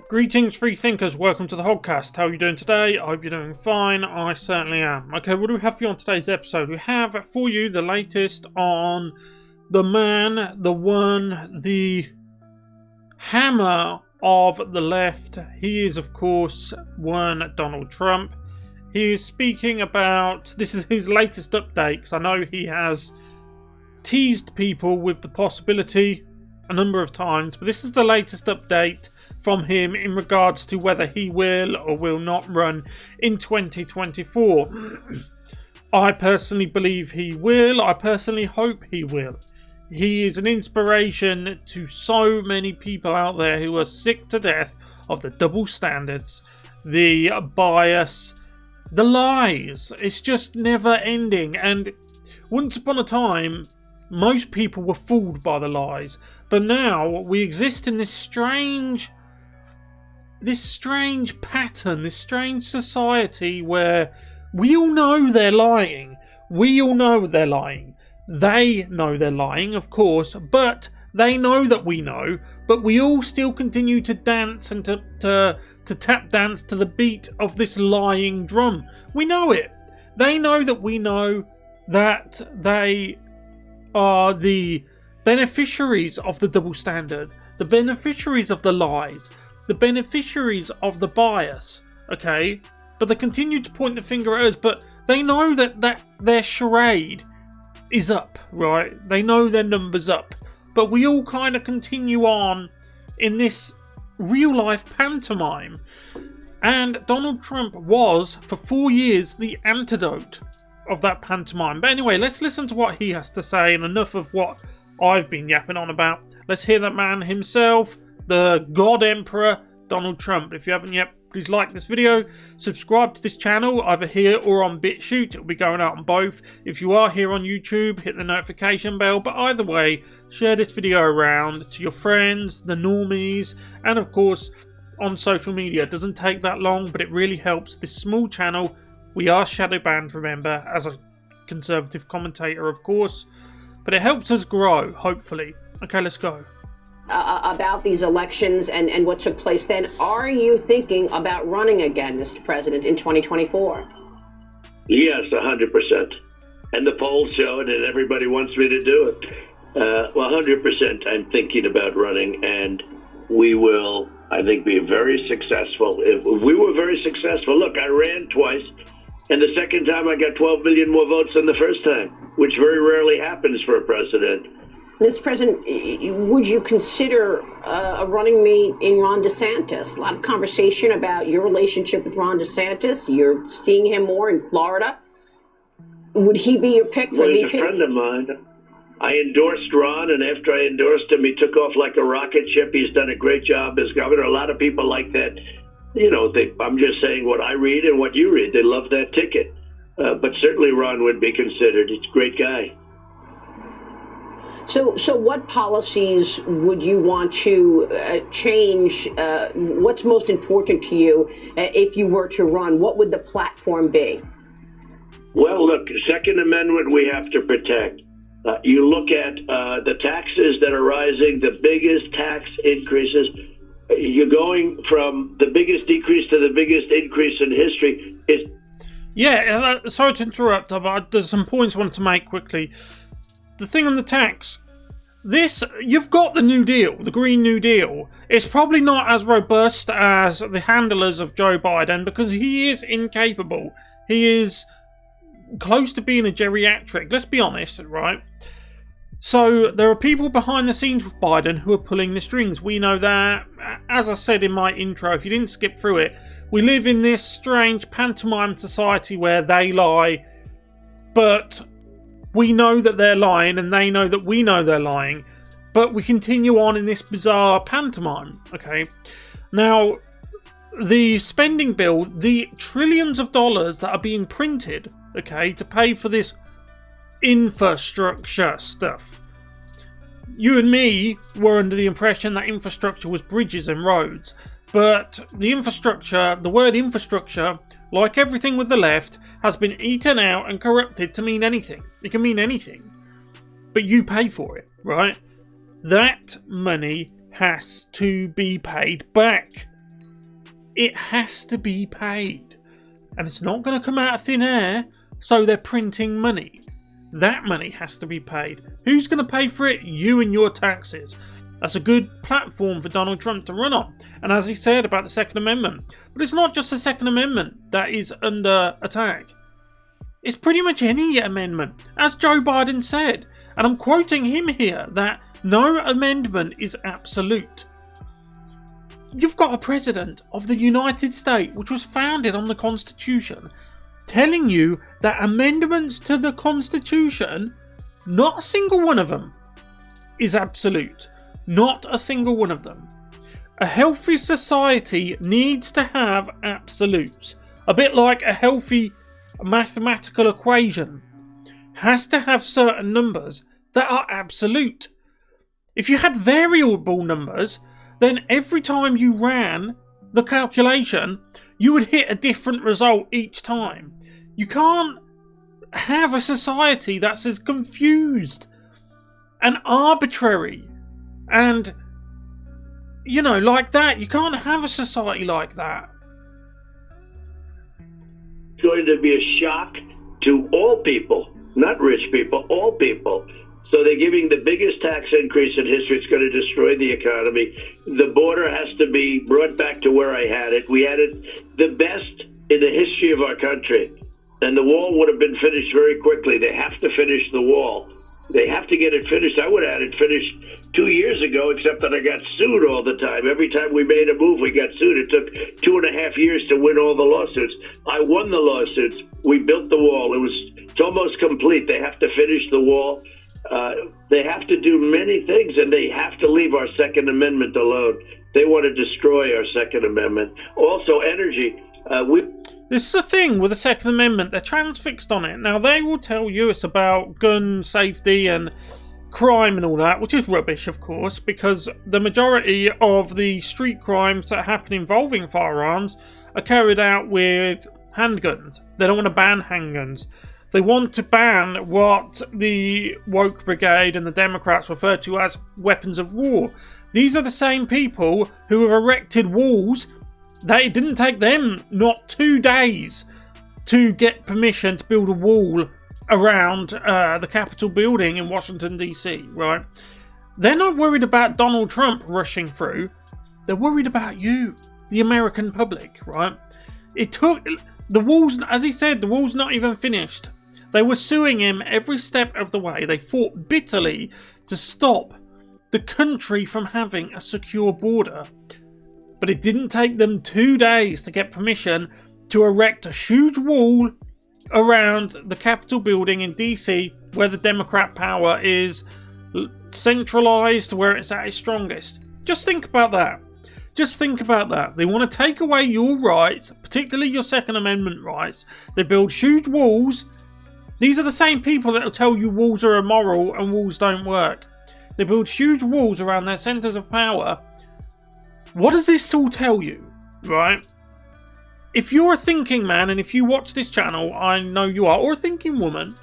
Greetings, free thinkers. Welcome to the Hoggcast. How are you doing today? I hope you're doing fine. I certainly am. Okay, what do we have for you on today's episode? We have for you the latest on the man, the one, the hammer of the left. He is, of course, one Donald Trump. He is speaking about, this is his latest update, because I know he has teased people with the possibility a number of times, but this is the latest update from him in regards to whether he will or will not run in 2024. I personally believe he will. I personally hope he will. He is an inspiration to so many people out there who are sick to death of the double standards, the bias, the lies. It's just never ending. And once upon a time, most people were fooled by the lies. But now we exist in this strange pattern, this strange society where we all know they're lying. We all know they're lying. They know they're lying, of course, but they know that we know. But we all still continue to dance and to tap dance to the beat of this lying drum. We know it. They know that we know that they are the beneficiaries of the double standard, the beneficiaries of the lies, the beneficiaries of the bias, okay? But they continue to point the finger at us, but they know that their charade is up, right? They know their number's up. But we all kind of continue on in this real-life pantomime. And Donald Trump was, for 4 years, the antidote of that pantomime. But anyway, let's listen to what he has to say, and enough of what I've been yapping on about. Let's hear that man himself, the God Emperor, Donald Trump. If you haven't yet, please like this video, subscribe to this channel, either here or on BitChute. It'll be going out on both. If you are here on YouTube, hit the notification bell. But either way, share this video around to your friends, the normies, and of course, on social media. It doesn't take that long, but it really helps this small channel. We are shadow banned, remember, as a conservative commentator, of course. But it helps us grow, hopefully. Okay, let's go. About these elections and what took place then, are you thinking about running again, Mr. President, in 2024? Yes, 100%. And the polls show it, and everybody wants me to do it. Well, 100% I'm thinking about running, and we will, I think, be very successful. If we were very successful, look, I ran twice, and the second time I got 12 million more votes than the first time, which very rarely happens for a president. Mr. President, would you consider a running mate in Ron Desantis? A lot of conversation about your relationship with Ron DeSantis. You're seeing him more in Florida. Would he be your pick for VP? He's a friend of mine. I endorsed Ron, and after I endorsed him, he took off like a rocket ship. He's done a great job as governor. A lot of people like that. You know, I'm just saying what I read and what you read. They love that ticket. But certainly Ron would be considered. He's a great guy. So what policies would you want to change? What's most important to you if you were to run? What would the platform be? Well, look, Second Amendment we have to protect. You look at the taxes that are rising, the biggest tax increases. You're going from the biggest decrease to the biggest increase in history. Yeah, sorry to interrupt, but there's some points I want to make quickly. The thing on the tax, you've got the New Deal, the Green New Deal. It's probably not as robust as the handlers of Joe Biden because he is incapable. He is close to being a geriatric, let's be honest, right? So there are people behind the scenes with Biden who are pulling the strings. We know that. As I said in my intro, if you didn't skip through it, we live in this strange pantomime society where they lie, but we know that they're lying and they know that we know they're lying, but we continue on in this bizarre pantomime, okay? Now, the spending bill, the trillions of dollars that are being printed, okay, to pay for this infrastructure stuff. You and me were under the impression that infrastructure was bridges and roads, but the word infrastructure, like everything with the left, has been eaten out and corrupted to mean anything. It can mean anything. But you pay for it, right? That money has to be paid back. It has to be paid. And it's not going to come out of thin air, so they're printing money. That money has to be paid. Who's going to pay for it? You and your taxes. That's a good platform for Donald Trump to run on. And as he said about the Second Amendment. But it's not just the Second Amendment that is under attack. It's pretty much any amendment. As Joe Biden said, and I'm quoting him here, that no amendment is absolute. You've got a president of the United States, which was founded on the Constitution, telling you that amendments to the Constitution, not a single one of them, is absolute. Not a single one of them. A healthy society needs to have absolutes. A bit like a healthy mathematical equation. Has to have certain numbers that are absolute. If you had variable numbers, then every time you ran the calculation, you would hit a different result each time. You can't have a society that's as confused and arbitrary and, like that. You can't have a society like that. It's going to be a shock to all people, not rich people, all people. So they're giving the biggest tax increase in history. It's going to destroy the economy. The border has to be brought back to where I had it. We had it the best in the history of our country. And the wall would have been finished very quickly. They have to finish the wall. They have to get it finished. I would have had it finished 2 years ago, except that I got sued all the time. Every time we made a move, we got sued. It took 2.5 years to win all the lawsuits. I won the lawsuits. We built the wall. It's almost complete. They have to finish the wall. They have to do many things, and they have to leave our Second Amendment alone. They want to destroy our Second Amendment. Also, energy. This is the thing with the Second Amendment. They're transfixed on it. Now, they will tell you it's about gun safety and crime and all that, which is rubbish, of course, because the majority of the street crimes that happen involving firearms are carried out with handguns. They don't want to ban handguns. They want to ban what the woke brigade and the Democrats refer to as weapons of war. These are the same people who have erected walls. They didn't take them not 2 days to get permission to build a wall around the Capitol building in Washington, D.C., right? They're not worried about Donald Trump rushing through. They're worried about you, the American public, right? It took... The wall's, as he said, the wall's not even finished. They were suing him every step of the way. They fought bitterly to stop the country from having a secure border. But it didn't take them 2 days to get permission to erect a huge wall around the Capitol building in DC, where the Democrat power is centralized, where it's at its strongest. Just think about that. Just think about that. They want to take away your rights, particularly your Second Amendment rights. They build huge walls. These are the same people that will tell you walls are immoral and walls don't work. They build huge walls around their centers of power. What does this all tell you, right? If you're a thinking man, and if you watch this channel, I know you are, or a thinking woman,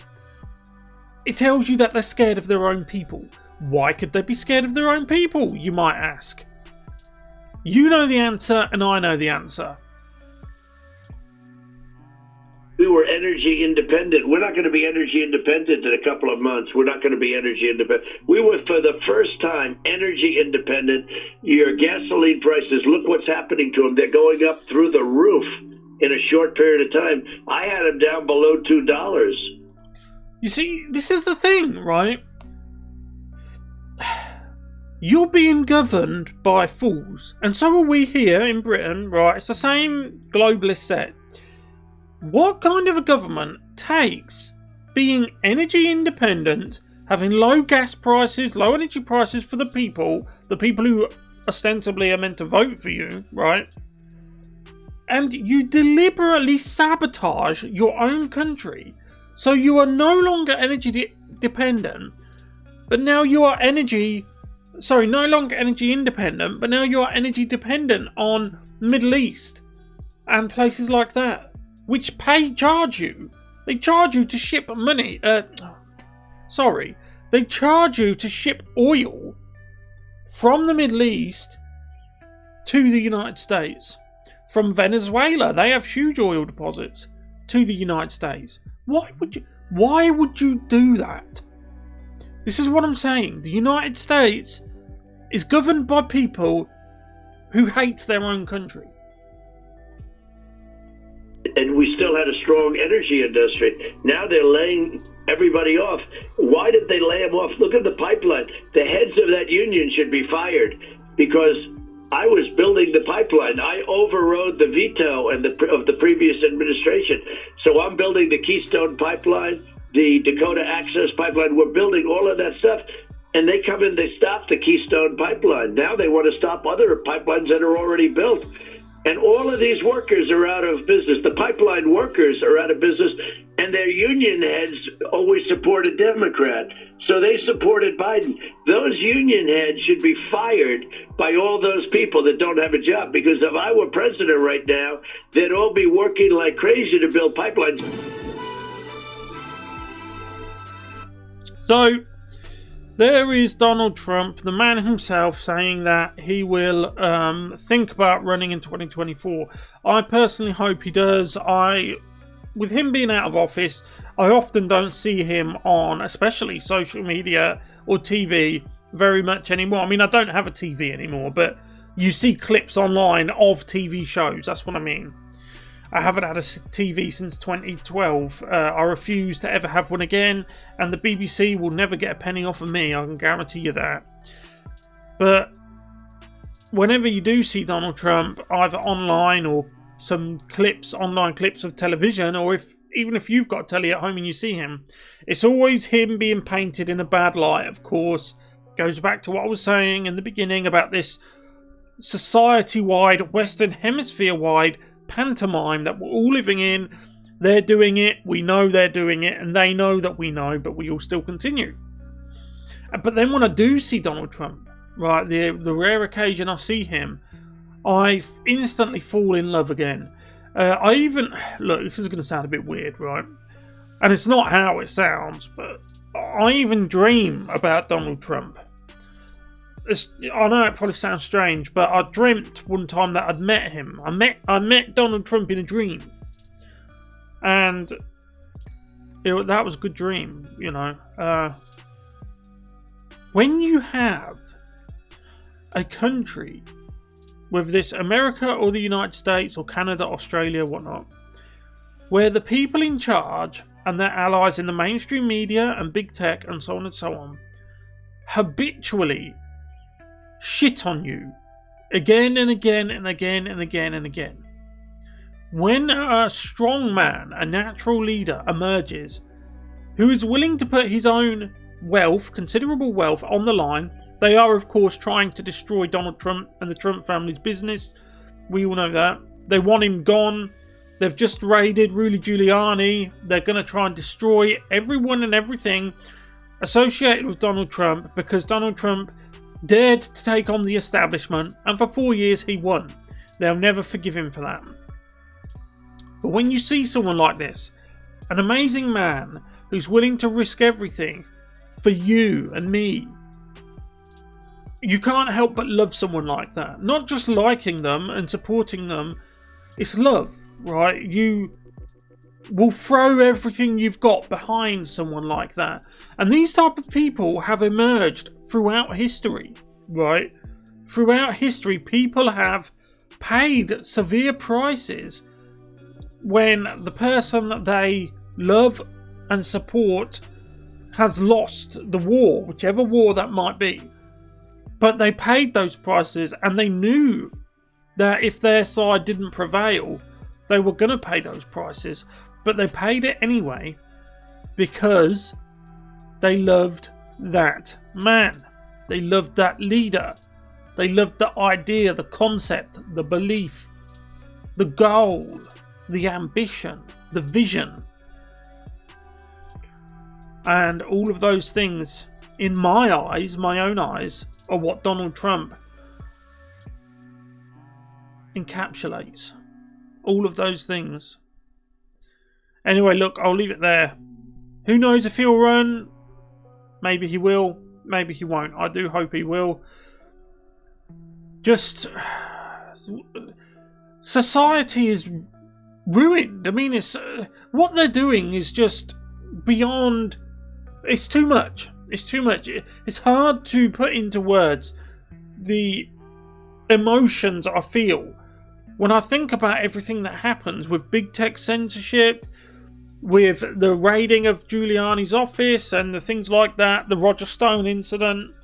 it tells you that they're scared of their own people. Why could they be scared of their own people, you might ask? You know the answer, and I know the answer. We were energy independent. We're not going to be energy independent in a couple of months. We're not going to be energy independent. We were, for the first time, energy independent. Your gasoline prices, look what's happening to them. They're going up through the roof in a short period of time. I had them down below $2. You see, this is the thing, right? You're being governed by fools. And so are we here in Britain, right? It's the same globalist set. What kind of a government takes being energy independent, having low gas prices, low energy prices for the people who ostensibly are meant to vote for you, right? And you deliberately sabotage your own country. So you are no longer energy dependent, but now you are no longer energy independent, but now you are energy dependent on Middle East and places like that, which charge you. They charge you to ship money. They charge you to ship oil from the Middle East to the United States from Venezuela. They have huge oil deposits to the United States. Why would you do that? This is what I'm saying. The United States is governed by people who hate their own country. And we still had a strong energy industry. Now they're laying everybody off. Why did they lay them off? Look at the pipeline. The heads of that union should be fired because I was building the pipeline. I overrode the veto of the previous administration. So I'm building the Keystone Pipeline, the Dakota Access Pipeline. We're building all of that stuff. And they come in, they stop the Keystone Pipeline. Now they want to stop other pipelines that are already built. And all of these workers are out of business. The pipeline workers are out of business, and their union heads always support a Democrat. So they supported Biden. Those union heads should be fired by all those people that don't have a job, because if I were president right now, they'd all be working like crazy to build pipelines. So there is Donald Trump, the man himself, saying that he will think about running in 2024. I personally hope he does. With him being out of office, I often don't see him on, especially social media or TV, very much anymore. I mean, I don't have a TV anymore, but you see clips online of TV shows. That's what I mean. I haven't had a TV since 2012. I refuse to ever have one again, and the BBC will never get a penny off of me, I can guarantee you that. But whenever you do see Donald Trump, either online or some online clips of television, or even if you've got telly at home and you see him, it's always him being painted in a bad light, of course. Goes back to what I was saying in the beginning about this society-wide, Western Hemisphere-wide pantomime that we're all living in. They're doing it, we know they're doing it, and they know that we know, but we all still continue. But then when I do see Donald Trump, right, the rare occasion I see him, I instantly fall in love again. Look, this is going to sound a bit weird, right? And it's not how it sounds, but I even dream about Donald Trump. I know it probably sounds strange, but I dreamt one time that I'd met him. I met Donald Trump in a dream, and that was a good dream, you know. When you have a country, whether this America or the United States or Canada, Australia, whatnot, where the people in charge and their allies in the mainstream media and big tech and so on and so on habitually shit on you again and again and again and again and again. When a strong man, a natural leader, emerges who is willing to put his own wealth, considerable wealth, on the line, they are of course trying to destroy Donald Trump and the Trump family's business. We all know that. They want him gone. They've just raided Rudy Giuliani. They're going to try and destroy everyone and everything associated with Donald Trump, because Donald Trump dared to take on the establishment, and for 4 years he won. They'll never forgive him for that. But when you see someone like this, an amazing man who's willing to risk everything for you and me, you can't help but love someone like that. Not just liking them and supporting them, it's love, right? You will throw everything you've got behind someone like that. And these type of people have emerged throughout history, right? Throughout history, people have paid severe prices when the person that they love and support has lost the war, whichever war that might be. But they paid those prices, and they knew that if their side didn't prevail, they were going to pay those prices. But they paid it anyway because they loved that man. They loved that leader. They loved the idea, the concept, the belief, the goal, the ambition, the vision. And all of those things, in my eyes, my own eyes, are what Donald Trump encapsulates. All of those things. Anyway, look, I'll leave it there. Who knows if he'll run? Maybe he will. Maybe he won't. I do hope he will. Just society is ruined. I mean, it's what they're doing is just beyond. It's too much. It's too much. It's hard to put into words the emotions I feel when I think about everything that happens with big tech censorship, with the raiding of Giuliani's office and the things like that, the Roger Stone incident,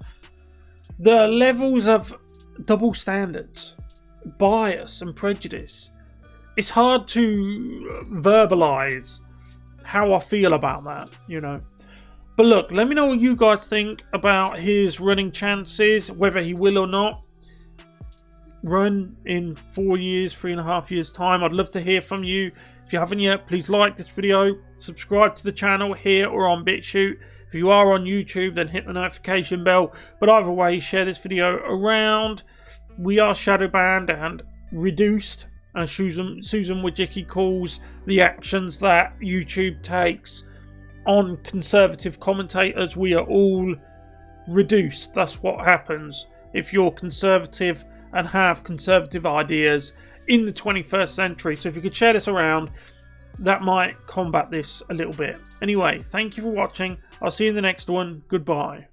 the levels of double standards, bias and prejudice. It's hard to verbalise how I feel about that, you know. But look, let me know what you guys think about his running chances, whether he will or not run in 4 years, 3.5 years time. I'd love to hear from you. If you haven't yet, please like this video, subscribe to the channel here or on BitChute. If you are on YouTube, then hit the notification bell. But either way, share this video around. We are shadow banned and reduced, and Susan Wojcicki calls the actions that YouTube takes on conservative commentators. We are all reduced. That's what happens if you're conservative and have conservative ideas in the 21st century. So if you could share this around, that might combat this a little bit. Anyway, thank you for watching. I'll see you in the next one. Goodbye.